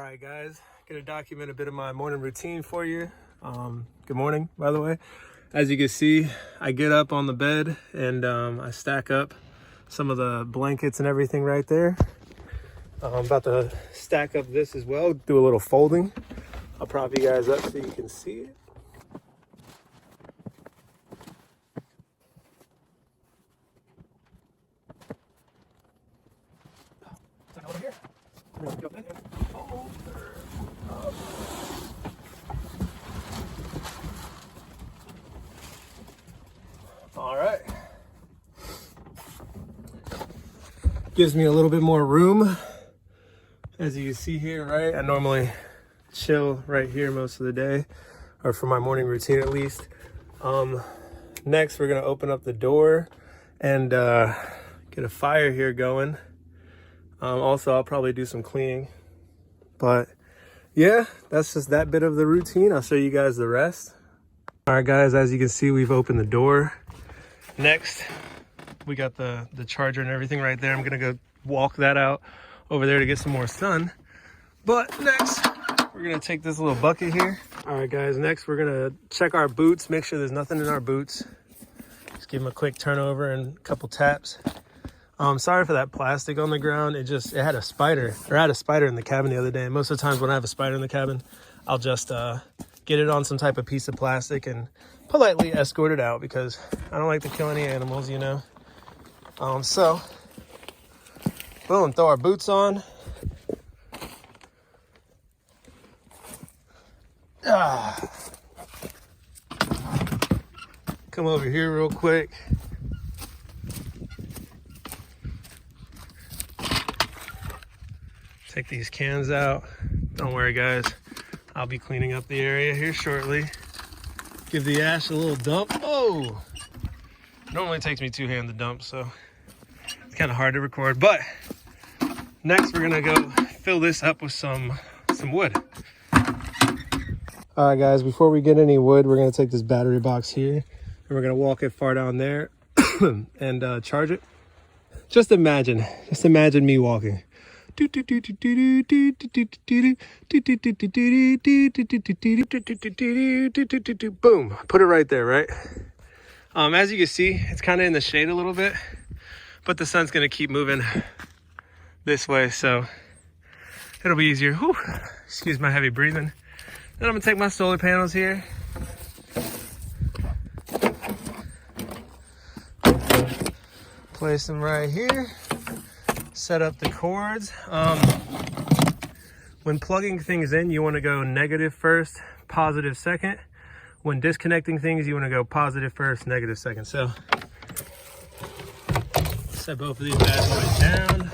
right, guys, gonna document a bit of my morning routine for you. Good morning, by the way. As you can see, I get up on the bed and I stack up some of the blankets and everything right there. I'm about to stack up this as well, do a little folding. I'll prop you guys up so you can see it. Over here. All right. Gives me a little bit more room. As you can see here, right? I normally chill right here most of the day, or for my morning routine at least. Next, we're gonna open up the door and get a fire here going. Also, I'll probably do some cleaning. But yeah, that's just that bit of the routine. I'll show you guys the rest. All right, guys, as you can see, we've opened the door. Next, we got the charger and everything right there. I'm gonna go walk that out over there to get some more sun. But next, we're gonna take this little bucket here. All right, guys, next we're gonna check our boots, make sure there's nothing in our boots. Just give them a quick turnover and a couple taps. Sorry for that plastic on the ground. It had a spider, or I had a spider in the cabin the other day. Most of the times when I have a spider in the cabin, I'll just get it on some type of piece of plastic and politely escort it out because I don't like to kill any animals, you know. So, boom, throw our boots on. Come over here real quick. Take these cans out. Don't worry, guys. I'll be cleaning up the area here shortly. Give the ash a little dump. Oh! Normally takes me 2 hands to dump, so it's kind of hard to record. But next, we're gonna go fill this up with some wood. All right, guys, before we get any wood, we're gonna take this battery box here and we're gonna walk it far down there and charge it. Just imagine me walking. Boom, put it right there, right? As you can see, it's kind of in the shade a little bit, but the sun's gonna keep moving this way, so it'll be easier. Whew. Excuse my heavy breathing. Then I'm gonna take my solar panels here. Place them right here. Set up the cords. When plugging things in, you want to go negative first, positive second. When disconnecting things, you want to go positive first, negative second. So set both of these bad boys down.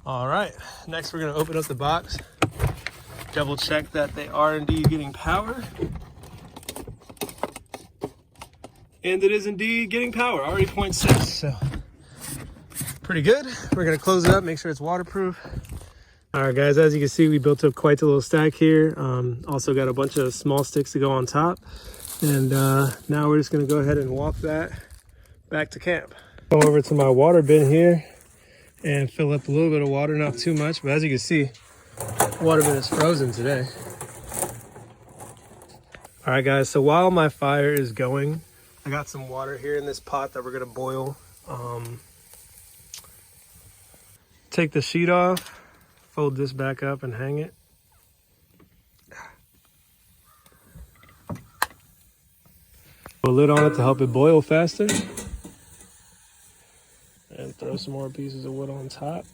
All right, next we're going to open up the box, double check that they are indeed getting power. And it is indeed getting power, already 0.6. So pretty good. We're gonna close it up, make sure it's waterproof. All right, guys, as you can see, we built up quite a little stack here. Also got a bunch of small sticks to go on top. And now we're just gonna go ahead and walk that back to camp. Go over to my water bin here and fill up a little bit of water, not too much, but as you can see, the water bin is frozen today. All right, guys, so while my fire is going, I got some water here in this pot that we're gonna boil. Take the sheet off, fold this back up and hang it. Put a lid on it to help it boil faster. And throw some more pieces of wood on top.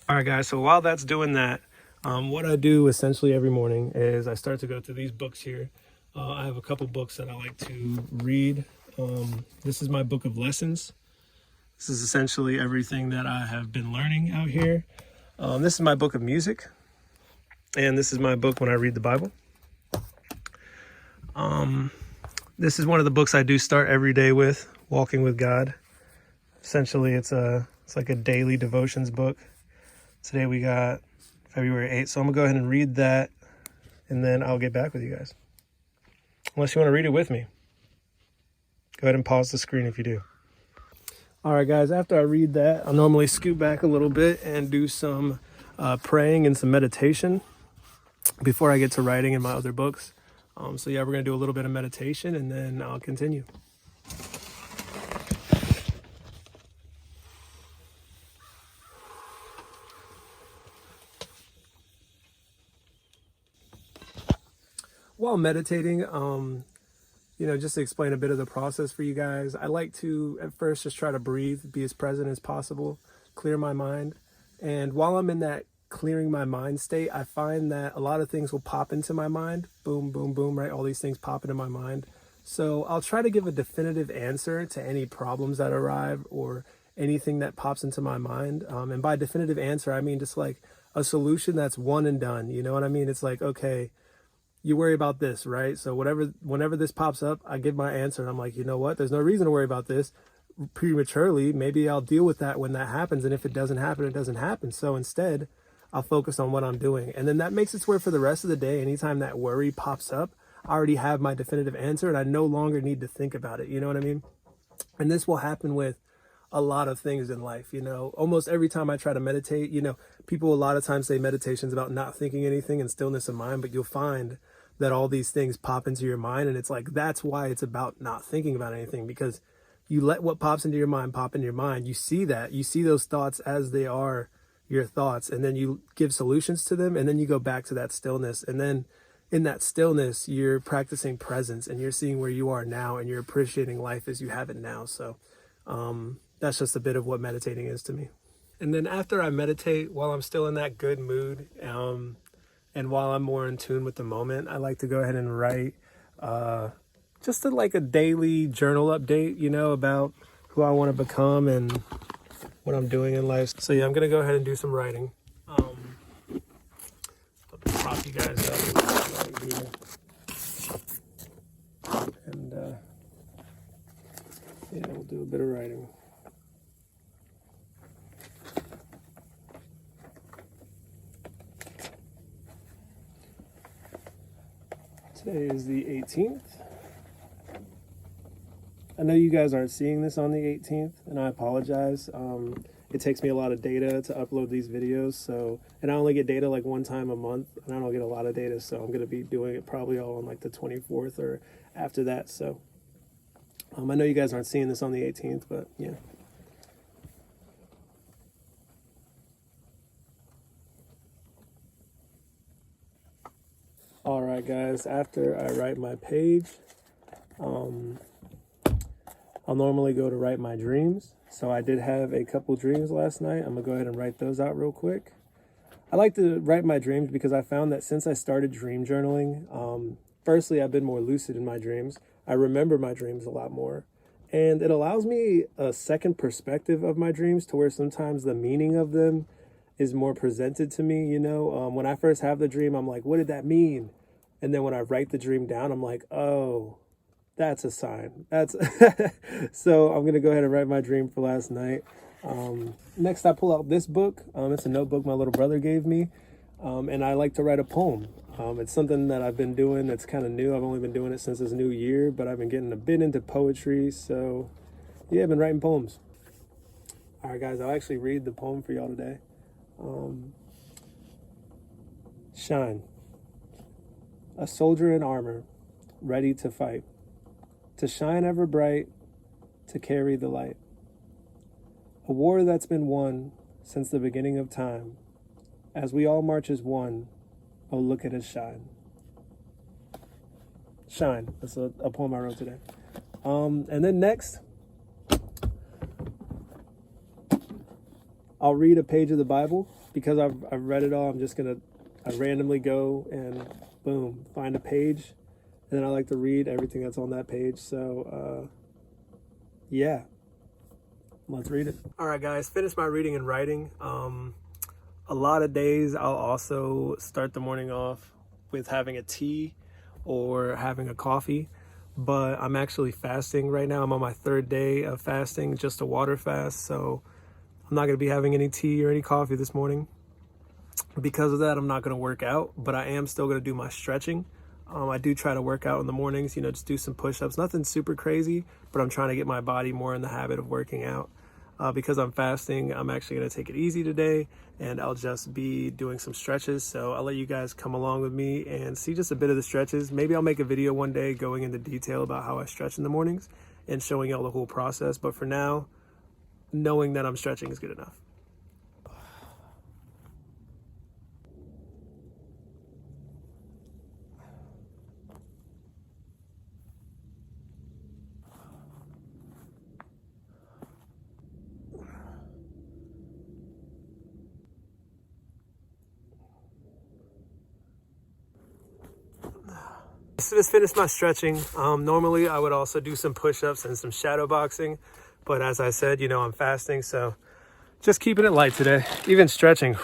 All right, guys, so while that's doing that, what I do essentially every morning is I start to go through these books here. I have a couple books that I like to read. This is my book of lessons. This is essentially everything that I have been learning out here. This is my book of music. And this is my book when I read the Bible. This is one of the books I do start every day with, Walking with God. Essentially, it's like a daily devotions book. Today we got February 8th, so I'm gonna go ahead and read that, and then I'll get back with you guys. Unless you want to read it with me. Go ahead and pause the screen if you do. All right, guys, after I read that, I'll normally scoot back a little bit and do some praying and some meditation before I get to writing in my other books. So yeah, we're going to do a little bit of meditation and then I'll continue. While meditating, just to explain a bit of the process for you guys, I like to at first just try to breathe, be as present as possible, clear my mind. And while I'm in that clearing my mind state, I find that a lot of things will pop into my mind. Boom, boom, boom, right? All these things pop into my mind. So I'll try to give a definitive answer to any problems that arrive or anything that pops into my mind. And by definitive answer, I mean just like a solution that's one and done. You know what I mean? It's like, okay, you worry about this, right? So whenever this pops up, I give my answer and I'm like, you know what? There's no reason to worry about this prematurely. Maybe I'll deal with that when that happens. And if it doesn't happen, it doesn't happen. So instead, I'll focus on what I'm doing. And then that makes it where for the rest of the day, anytime that worry pops up, I already have my definitive answer and I no longer need to think about it. You know what I mean? And this will happen with a lot of things in life. Almost every time I try to meditate, people a lot of times say meditation's about not thinking anything and stillness of mind, but you'll find that all these things pop into your mind. And it's like, that's why it's about not thinking about anything, because you let what pops into your mind pop into your mind. You see those thoughts as they are your thoughts, and then you give solutions to them, and then you go back to that stillness. And then in that stillness, you're practicing presence and you're seeing where you are now and you're appreciating life as you have it now. So, that's just a bit of what meditating is to me. And then after I meditate, while I'm still in that good mood, and while I'm more in tune with the moment, I like to go ahead and write just like a daily journal update, about who I want to become and what I'm doing in life. So yeah, I'm going to go ahead and do some writing. I'll prop you guys up right here. And yeah, we'll do a bit of writing. Today is the 18th. I know you guys aren't seeing this on the 18th, and I apologize. It takes me a lot of data to upload these videos, and I only get data like one time a month, and I don't get a lot of data, so I'm going to be doing it probably all on like the 24th or after that. So I know you guys aren't seeing this on the 18th, but yeah. All right, guys, after I write my page, I'll normally go to write my dreams. So I did have a couple dreams last night. I'm gonna go ahead and write those out real quick. I like to write my dreams because I found that since I started dream journaling, firstly, I've been more lucid in my dreams. I remember my dreams a lot more. And it allows me a second perspective of my dreams to where sometimes the meaning of them is more presented to me, When I first have the dream, I'm like, what did that mean? And then when I write the dream down, I'm like, oh, that's a sign. So I'm going to go ahead and write my dream for last night. Next, I pull out this book. It's a notebook my little brother gave me. And I like to write a poem. It's something that I've been doing that's kind of new. I've only been doing it since this new year, but I've been getting a bit into poetry. So yeah, I've been writing poems. All right, guys, I'll actually read the poem for y'all today. Shine. A soldier in armor, ready to fight, to shine ever bright, to carry the light. A war that's been won since the beginning of time. As we all march as one, oh, look at us shine. Shine. That's a poem I wrote today. And then next, I'll read a page of the Bible. Because I've read it all, I randomly go and boom, find a page. And then I like to read everything that's on that page. So, yeah, let's read it. All right, guys, finished my reading and writing. A lot of days I'll also start the morning off with having a tea or having a coffee. But I'm actually fasting right now. I'm on my 3rd day of fasting, just a water fast. So I'm not going to be having any tea or any coffee this morning. Because of that, I'm not going to work out, but I am still going to do my stretching. I do try to work out in the mornings, just do some push-ups. Nothing super crazy, but I'm trying to get my body more in the habit of working out. Because I'm fasting, I'm actually going to take it easy today, and I'll just be doing some stretches. So I'll let you guys come along with me and see just a bit of the stretches. Maybe I'll make a video one day going into detail about how I stretch in the mornings and showing y'all the whole process. But for now, knowing that I'm stretching is good enough. Just finished my stretching. Normally I would also do some push-ups and some shadow boxing, but as I said, you know, I'm fasting, so just keeping it light today. Even stretching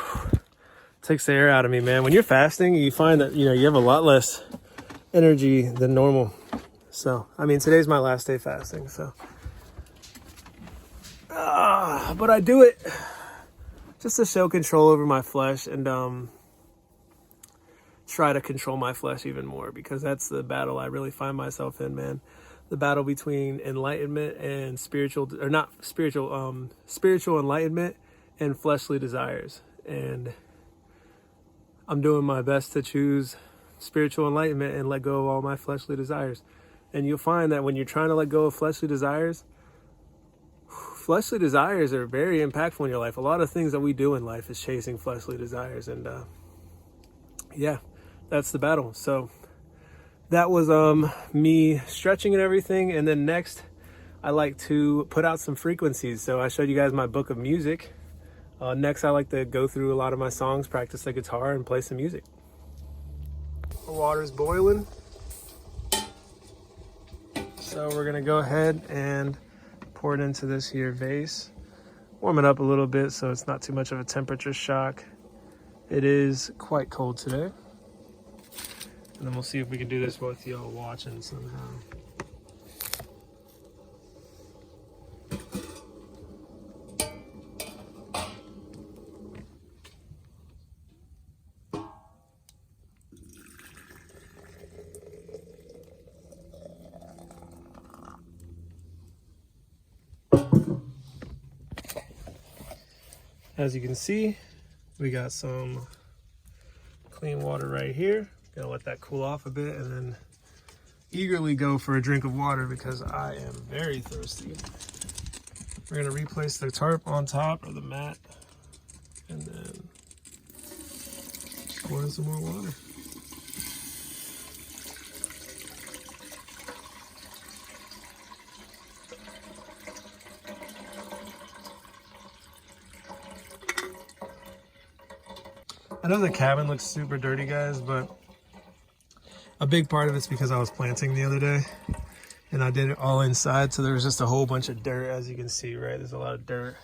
takes the air out of me, man. When you're fasting, you find that, you know, you have a lot less energy than normal. So, I mean, today's my last day fasting, so. But I do it just to show control over my flesh and try to control my flesh even more, because that's the battle I really find myself in, man. The battle between enlightenment and spiritual enlightenment and fleshly desires. And I'm doing my best to choose spiritual enlightenment and let go of all my fleshly desires. And you'll find that when you're trying to let go of fleshly desires are very impactful in your life. A lot of things that we do in life is chasing fleshly desires. And yeah, that's the battle. So that was me stretching and everything. And then next, I like to put out some frequencies. So I showed you guys my book of music. Next, I like to go through a lot of my songs, practice the guitar, and play some music. The water's boiling. So we're gonna go ahead and pour it into this here vase. Warm it up a little bit so it's not too much of a temperature shock. It is quite cold today. And then we'll see if we can do this with y'all watching somehow. As you can see, we got some clean water right here. Gonna let that cool off a bit and then eagerly go for a drink of water because I am very thirsty. We're gonna replace the tarp on top of the mat and then pour in some more water. I know the cabin looks super dirty, guys, but a big part of it's because I was planting the other day and I did it all inside. So there was just a whole bunch of dirt, as you can see, right? There's a lot of dirt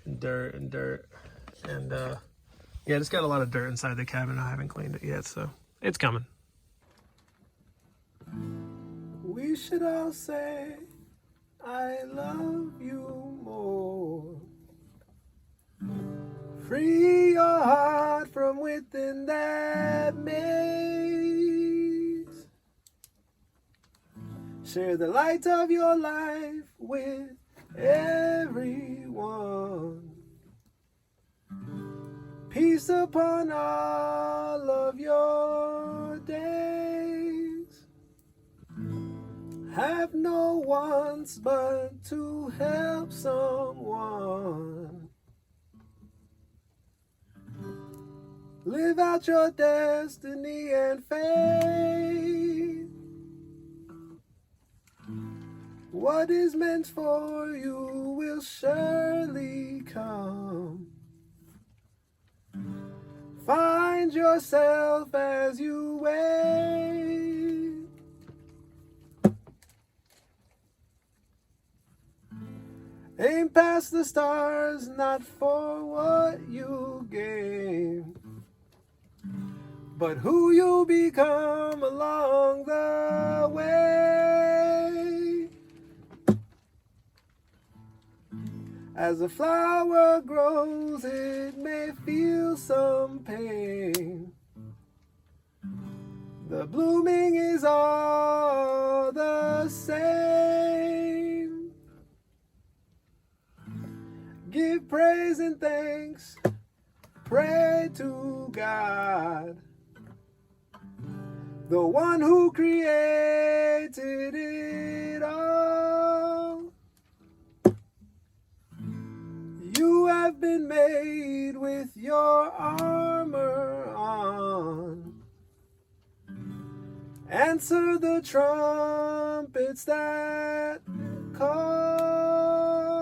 and dirt and dirt. And yeah, it's got a lot of dirt inside the cabin. I haven't cleaned it yet, so it's coming. We should all say, I love you more. Free your heart from within that maze. Share the light of your life with everyone. Peace upon all of your days. Have no wants but to help someone. Live out your destiny and faith. What is meant for you will surely come. Find yourself as you wait. Aim past the stars, not for what you gain, but who you become along the way. As a flower grows, it may feel some pain. The blooming is all the same. Give praise and thanks. Pray to God, the one who created it all. You have been made with your armor on. Answer the trumpets that call.